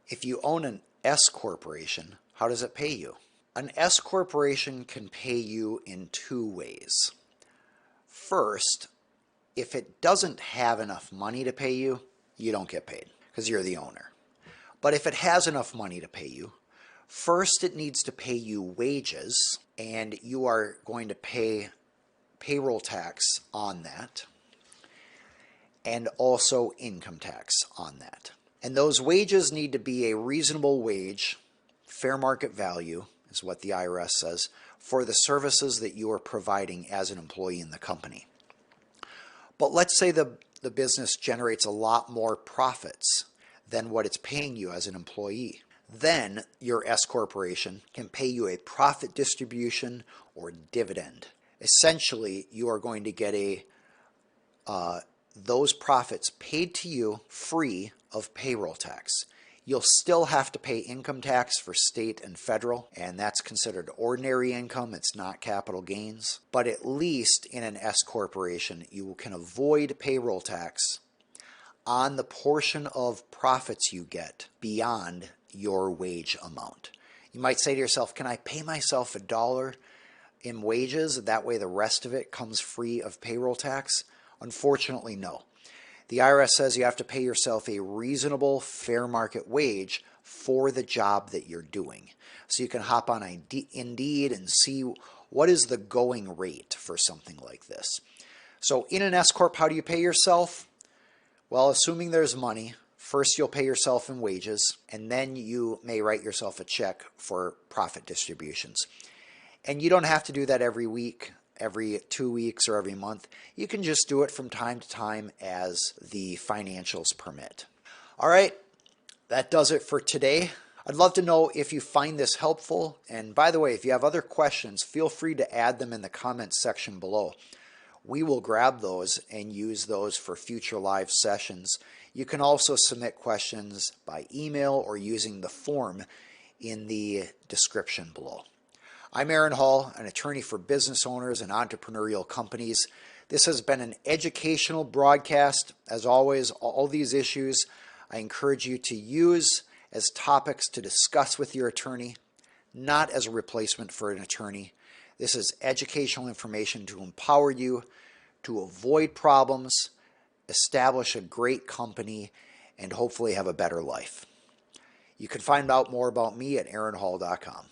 If you own an S corporation, how does it pay you? An S corporation can pay you in two ways. First, if it doesn't have enough money to pay you, you don't get paid because you're the owner. But if it has enough money to pay you, first it needs to pay you wages, and you are going to pay payroll tax on that, and also income tax on that. And those wages need to be a reasonable wage, fair market value is what the IRS says, for the services that you are providing as an employee in the company. But let's say the business generates a lot more profits than what it's paying you as an employee. Then your S corporation can pay you a profit distribution or dividend. Essentially, you are going to get those profits paid to you free of payroll tax. You'll still have to pay income tax for state and federal, and that's considered ordinary income. It's not capital gains. But at least in an S corporation, you can avoid payroll tax on the portion of profits you get beyond your wage amount. You might say to yourself, can I pay myself $1 in wages? That way the rest of it comes free of payroll tax? Unfortunately, no. The IRS says you have to pay yourself a reasonable, fair market wage for the job that you're doing. So you can hop on Indeed and see what is the going rate for something like this. So in an S Corp, how do you pay yourself? Well, assuming there's money, first you'll pay yourself in wages, and then you may write yourself a check for profit distributions. And you don't have to do that every week, every 2 weeks, or every month. You can just do it from time to time as the financials permit. All right, that does it for today. I'd love to know if you find this helpful. And by the way, if you have other questions, feel free to add them in the comments section below. We will grab those and use those for future live sessions. You can also submit questions by email or using the form in the description below. I'm Aaron Hall, an attorney for business owners and entrepreneurial companies. This has been an educational broadcast. As always, all these issues I encourage you to use as topics to discuss with your attorney, not as a replacement for an attorney. This is educational information to empower you to avoid problems, establish a great company, and hopefully have a better life. You can find out more about me at aaronhall.com.